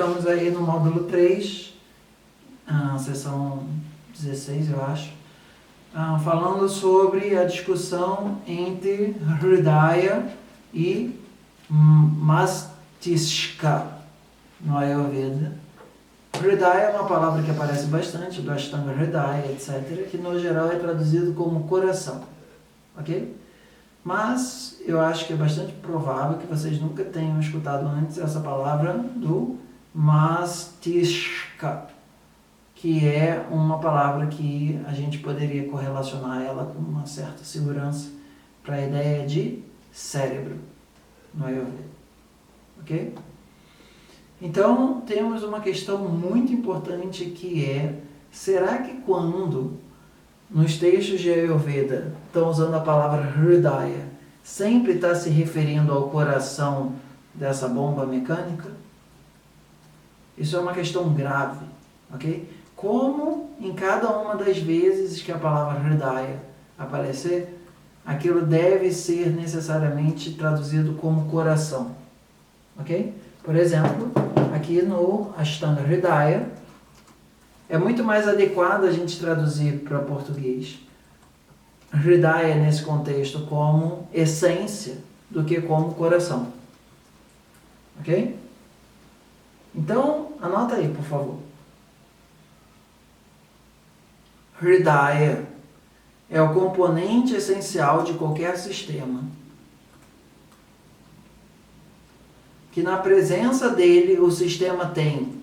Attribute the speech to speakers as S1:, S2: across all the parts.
S1: estamos aí no módulo 3, sessão 16, eu acho, falando sobre a discussão entre Hridaya e Mastisha no Ayurveda. Hridaya é uma palavra que aparece bastante, do Ashtanga Hridaya, etc., que no geral é traduzido como coração, ok? Mas eu acho que é bastante provável que vocês nunca tenham escutado antes essa palavra do Mastisha, que é uma palavra que a gente poderia correlacionar ela com uma certa segurança para a ideia de cérebro no Ayurveda, ok? Então, temos uma questão muito importante que é, será que quando nos textos de Ayurveda estão usando a palavra Hridaya, sempre está se referindo ao coração dessa bomba mecânica? Isso é uma questão grave, ok? Como em cada uma das vezes que a palavra Hridaya aparecer, aquilo deve ser necessariamente traduzido como coração, ok? Por exemplo, aqui no Ashtanga Hridaya, é muito mais adequado a gente traduzir para português Hridaya nesse contexto como essência do que como coração, ok? Então, anota aí, por favor. Hridaya é o componente essencial de qualquer sistema, que na presença dele o sistema tem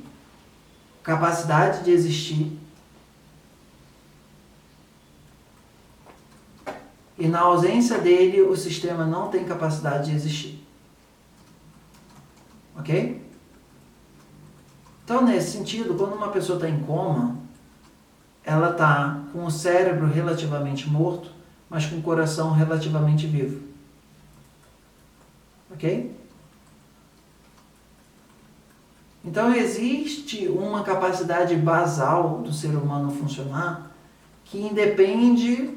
S1: capacidade de existir e na ausência dele o sistema não tem capacidade de existir. Ok? Então, nesse sentido, quando uma pessoa está em coma, ela está com o cérebro relativamente morto, mas com o coração relativamente vivo. Ok? Então, existe uma capacidade basal do ser humano funcionar que independe,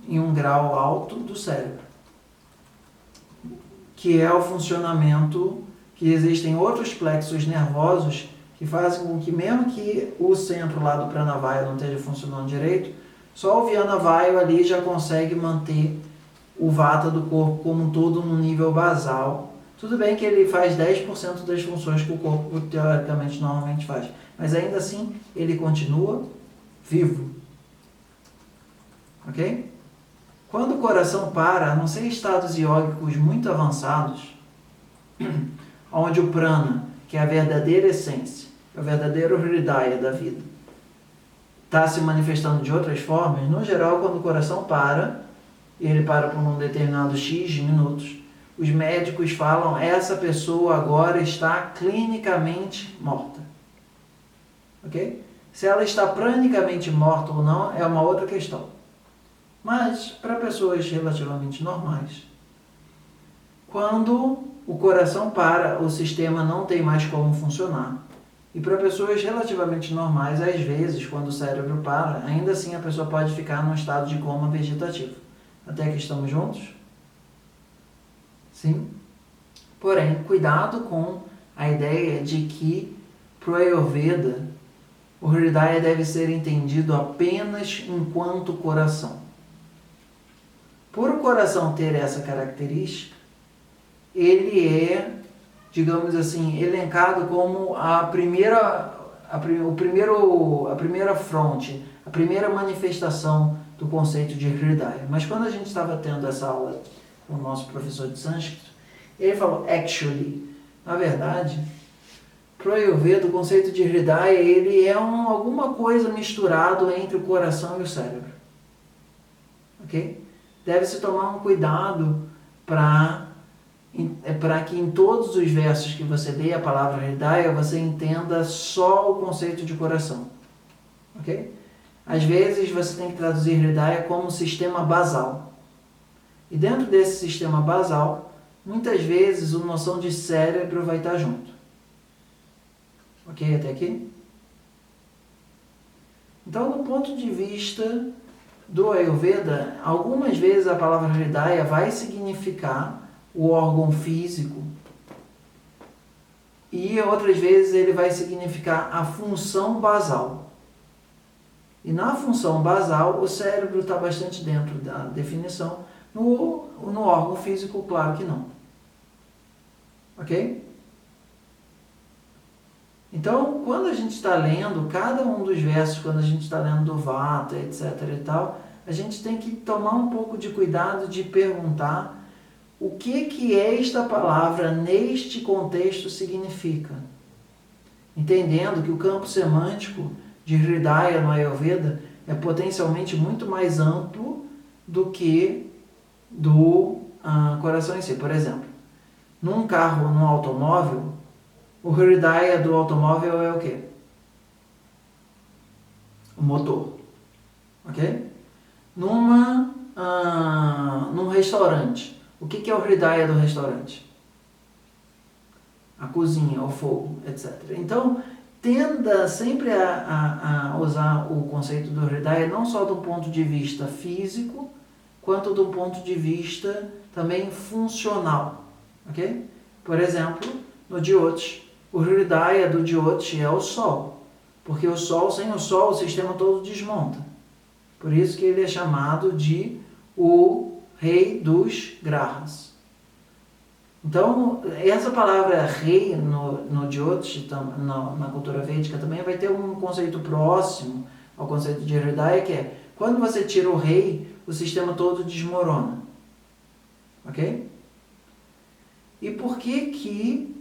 S1: em um grau alto, do cérebro, que é o funcionamento, que existem outros plexos nervosos que fazem com que, mesmo que o centro lá do Pranavaya não esteja funcionando direito, só o Vyanavaya ali já consegue manter o Vata do corpo como um todo num nível basal. Tudo bem que ele faz 10% das funções que o corpo teoricamente normalmente faz, mas ainda assim ele continua vivo. Ok? Quando o coração para, a não ser estados iógicos muito avançados, onde o prana, que é a verdadeira essência, é o verdadeiro hridaya da vida, está se manifestando de outras formas, no geral, quando o coração para, e ele para por um determinado X de minutos, os médicos falam, essa pessoa agora está clinicamente morta. Ok? Se ela está pranicamente morta ou não, é uma outra questão. Mas, para pessoas relativamente normais, quando o coração para, o sistema não tem mais como funcionar. E para pessoas relativamente normais, às vezes, quando o cérebro para, ainda assim a pessoa pode ficar num estado de coma vegetativo. Até que estamos juntos? Sim? Porém, cuidado com a ideia de que, para o Ayurveda, o Hridaya deve ser entendido apenas enquanto coração. Por o coração ter essa característica, ele é, digamos assim, elencado como a primeira fronte, a primeira manifestação do conceito de Hridaya. Mas quando a gente estava tendo essa aula com o nosso professor de sânscrito, ele falou, actually, na verdade, para o Ayurveda, o conceito de Hridaya, ele é alguma coisa misturado entre o coração e o cérebro. Ok? Deve-se tomar um cuidado para que em todos os versos que você dê a palavra Hridaya, você entenda só o conceito de coração. Ok? Às vezes você tem que traduzir Hridaya como sistema basal. E dentro desse sistema basal, muitas vezes a noção de cérebro vai estar junto. Ok? Até aqui? Então, do ponto de vista do Ayurveda, algumas vezes a palavra Hridaya vai significar o órgão físico e outras vezes ele vai significar a função basal. E na função basal, o cérebro está bastante dentro da definição. No órgão físico, claro que não. Ok? Então, quando a gente está lendo cada um dos versos, quando a gente está lendo do Vata, etc. e tal, a gente tem que tomar um pouco de cuidado de perguntar o que esta palavra, neste contexto, significa. Entendendo que o campo semântico de Hridaya no Ayurveda é potencialmente muito mais amplo do que do coração em si. Por exemplo, num carro, num automóvel, o Hridaya do automóvel é o quê? O motor. Ok? Num restaurante, o que é o Hridaya do restaurante? A cozinha, o fogo, etc. Então, tenda sempre a usar o conceito do Hridaya não só do ponto de vista físico, quanto do ponto de vista também funcional. Ok? Por exemplo, no Jyoti, o Hridaya do Jyoti é o Sol, porque sem o Sol o sistema todo desmonta. Por isso que ele é chamado de o rei dos grahas. Então, essa palavra rei no Jyoti, na cultura védica, também vai ter um conceito próximo ao conceito de Hridaya, que é quando você tira o rei, o sistema todo desmorona. Ok? E por que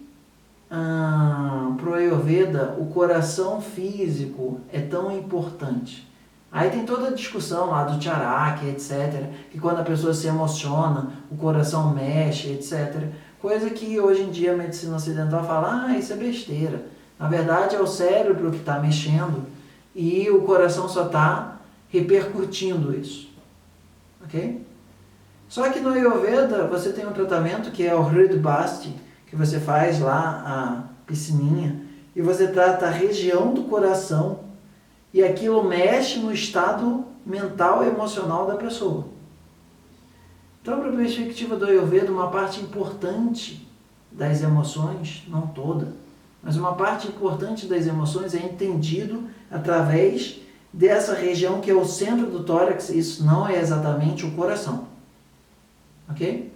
S1: para o Ayurveda o coração físico é tão importante? Aí tem toda a discussão lá do charaka, etc. Que quando a pessoa se emociona, o coração mexe, etc. Coisa que hoje em dia a medicina ocidental fala, isso é besteira. Na verdade é o cérebro que está mexendo e o coração só está repercutindo isso. Ok? Só que no Ayurveda você tem um tratamento que é o Hridbasti, que você faz lá a piscininha, e você trata a região do coração, e aquilo mexe no estado mental e emocional da pessoa. Então, para a perspectiva do Ayurveda, uma parte importante das emoções, não toda, mas uma parte importante das emoções é entendido através dessa região que é o centro do tórax. Isso não é exatamente o coração. Ok?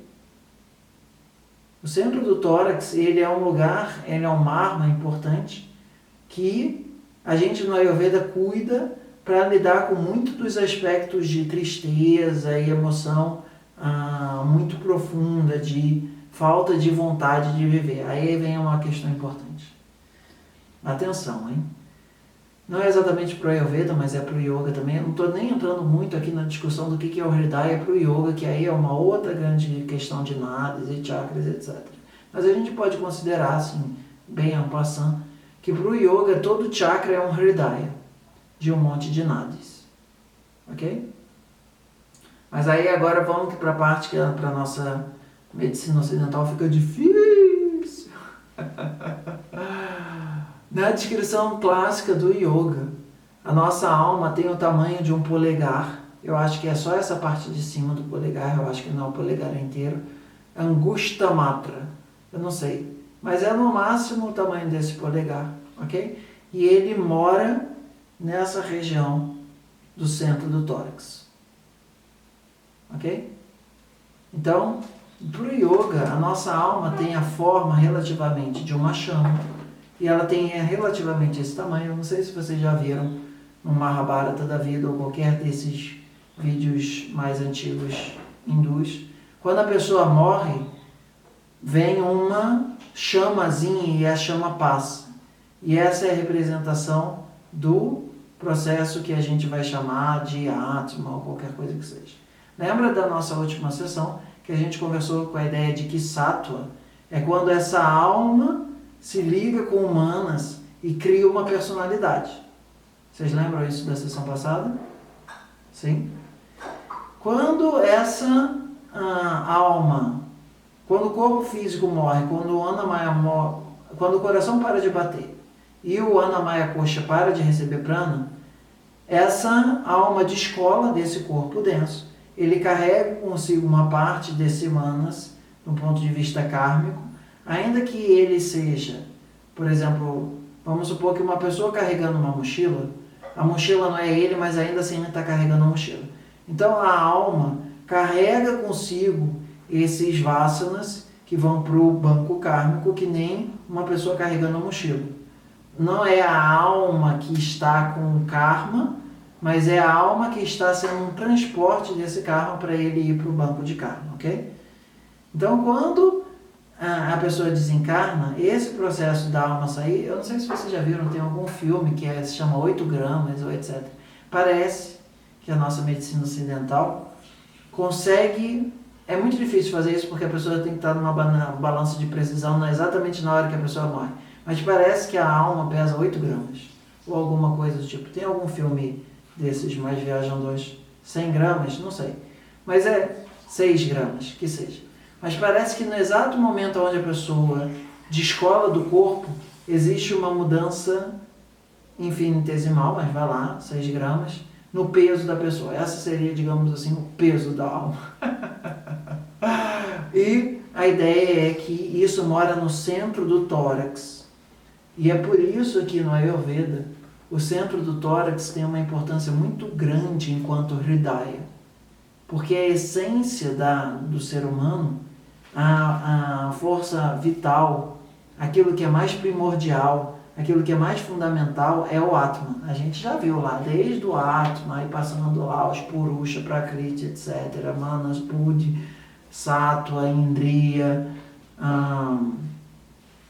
S1: O centro do tórax, ele é um lugar, ele é um marma importante que a gente no Ayurveda cuida para lidar com muitos dos aspectos de tristeza e emoção muito profunda, de falta de vontade de viver. Aí vem uma questão importante. Atenção, hein? Não é exatamente para o Ayurveda, mas é para o Yoga também. Eu não estou nem entrando muito aqui na discussão do que é o Hridaya para o Yoga, que aí é uma outra grande questão de nadis e chakras, etc. Mas a gente pode considerar, assim, bem en passant, que para o Yoga todo chakra é um Hridaya, de um monte de nadis. Ok? Mas aí agora vamos para a parte que para a nossa medicina ocidental fica difícil. Na descrição clássica do Yoga, a nossa alma tem o tamanho de um polegar. Eu acho que é só essa parte de cima do polegar, eu acho que não é o polegar inteiro. Angusta Matra, eu não sei. Mas é no máximo o tamanho desse polegar, ok? E ele mora nessa região do centro do tórax. Ok? Então, para o Yoga, a nossa alma tem a forma relativamente de uma chama. E ela tem relativamente esse tamanho. Eu não sei se vocês já viram no Mahabharata da vida ou qualquer desses vídeos mais antigos hindus. Quando a pessoa morre, vem uma chamazinha e a chama passa. E essa é a representação do processo que a gente vai chamar de Atma ou qualquer coisa que seja. Lembra da nossa última sessão que a gente conversou com a ideia de que Sattva é quando essa alma se liga com humanas e cria uma personalidade. Vocês lembram isso da sessão passada? Sim? Quando essa alma, quando o corpo físico morre, quando o Annamaya morre, quando o coração para de bater e o Annamaya Kosha para de receber prana, essa alma descola desse corpo denso. Ele carrega consigo uma parte desse manas, do ponto de vista kármico, ainda que ele seja Por exemplo, vamos supor que uma pessoa carregando uma mochila, a mochila não é ele, mas ainda assim ele está carregando a mochila. Então a alma carrega consigo esses vasanas que vão para o banco kármico, que nem uma pessoa carregando a mochila. Não é a alma que está com o karma, mas é a alma que está sendo um transporte desse karma para ele ir para o banco de karma, ok? Então, quando a pessoa desencarna, esse processo da alma sair, eu não sei se vocês já viram, tem algum filme que se chama 8 gramas ou etc. Parece que a nossa medicina ocidental consegue... É muito difícil fazer isso porque a pessoa tem que estar numa balança de precisão exatamente na hora que a pessoa morre. Mas parece que a alma pesa 8 gramas ou alguma coisa do tipo. Tem algum filme desses mais viajandões? 100 gramas? Não sei. Mas é 6 gramas, que seja. Mas parece que no exato momento onde a pessoa descola do corpo, existe uma mudança infinitesimal, mas vai lá, 6 gramas, no peso da pessoa. Essa seria, digamos assim, o peso da alma. E a ideia é que isso mora no centro do tórax. E é por isso que no Ayurveda, o centro do tórax tem uma importância muito grande enquanto Hridaya. Porque a essência do ser humano, a força vital, aquilo que é mais primordial, aquilo que é mais fundamental é o Atma. A gente já viu lá, desde o Atma, aí passando lá os Purusha, Prakriti, etc., Manas, Buddhi, Sattva, Indriya.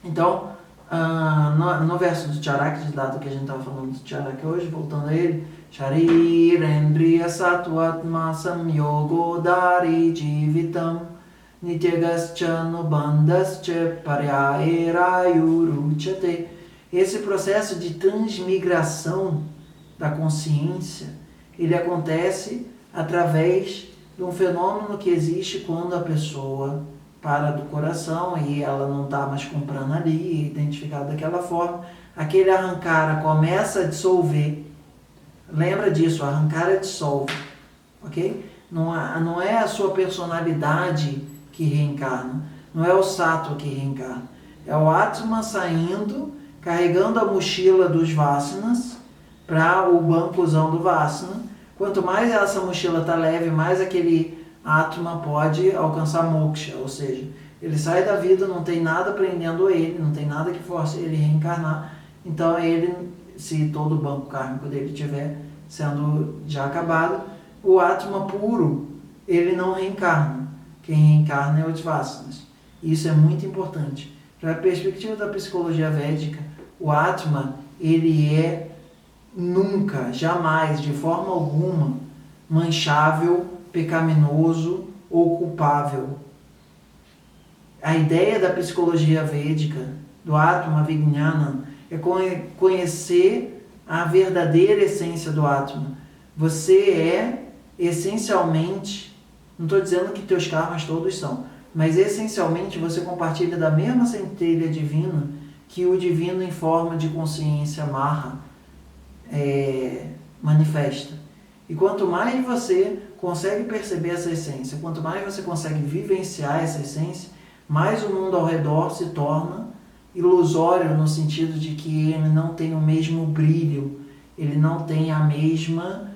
S1: Então, no verso do Charakya, que a gente estava falando do Charakya hoje, voltando a ele, Sharira Indriya Sattvatma Samyogo Dari Jivitam Nityagascha Nubandascha Paryaerayuruchate. Esse processo de transmigração da consciência, ele acontece através de um fenômeno que existe quando a pessoa para do coração e ela não está mais comprando ali, identificada daquela forma. Aquele arrancara começa a dissolver. Lembra disso, arrancara dissolve, ok? Não é a sua personalidade que reencarna, não é o sattva que reencarna, é o Atma saindo, carregando a mochila dos vasanas para o bancozão do vasana. Quanto mais essa mochila está leve, mais aquele Atma pode alcançar moksha, ou seja, ele sai da vida, não tem nada prendendo ele, não tem nada que force ele reencarnar. Então ele, se todo o banco kármico dele estiver sendo já acabado, o Atma puro, ele não reencarna. Quem reencarna é os vasanas. Isso é muito importante. Para a perspectiva da psicologia védica, o Atma, ele é nunca, jamais, de forma alguma, manchável, pecaminoso ou culpável. A ideia da psicologia védica, do Atma Vijnana, é conhecer a verdadeira essência do Atma. Você é, essencialmente, não estou dizendo que teus karmas todos são, mas essencialmente você compartilha da mesma centelha divina que o divino em forma de consciência Maha manifesta. E quanto mais você consegue perceber essa essência, quanto mais você consegue vivenciar essa essência, mais o mundo ao redor se torna ilusório no sentido de que ele não tem o mesmo brilho, ele não tem a mesma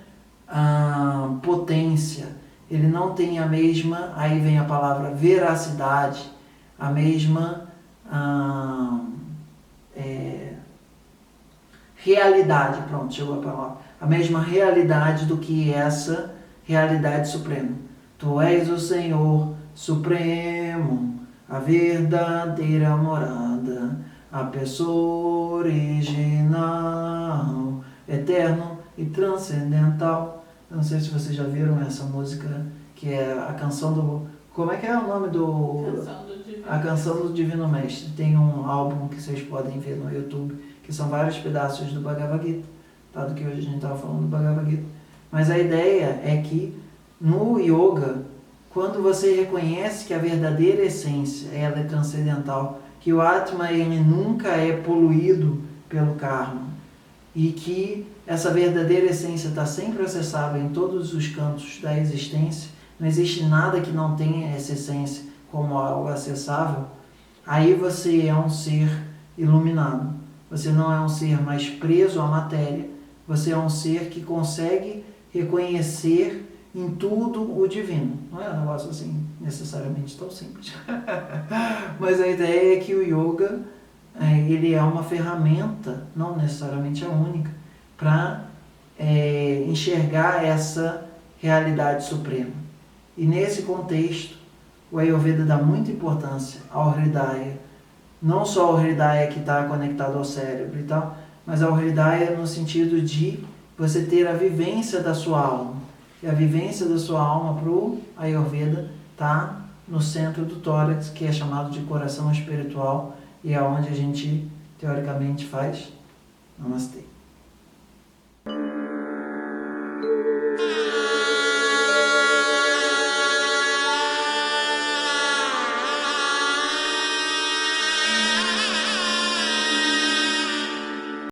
S1: potência, ele não tem a mesma, aí vem a palavra veracidade, a mesma realidade, pronto, chegou a palavra, a mesma realidade do que essa realidade suprema. Tu és o Senhor Supremo, a verdadeira morada, a pessoa original, eterno e transcendental. Eu não sei se vocês já viram essa música, que é a canção do... Como é que é o nome do... A canção do Divino Mestre. Tem um álbum que vocês podem ver no YouTube, que são vários pedaços do Bhagavad Gita, dado que hoje a gente estava falando do Bhagavad Gita. Mas a ideia é que no yoga, quando você reconhece que a verdadeira essência ela é transcendental, que o Atma ele nunca é poluído pelo karma, e que essa verdadeira essência está sempre acessável em todos os cantos da existência, não existe nada que não tenha essa essência como algo acessável, aí você é um ser iluminado. Você não é um ser mais preso à matéria. Você é um ser que consegue reconhecer em tudo o divino. Não é um negócio assim necessariamente tão simples. Mas a ideia é que o yoga ele é uma ferramenta, não necessariamente a única, para enxergar essa realidade suprema. E nesse contexto, o Ayurveda dá muita importância ao Hridaya, não só ao Hridaya que está conectado ao cérebro e tal, mas ao Hridaya no sentido de você ter a vivência da sua alma. E a vivência da sua alma para o Ayurveda está no centro do tórax, que é chamado de coração espiritual, e é onde a gente, teoricamente, faz Namastê.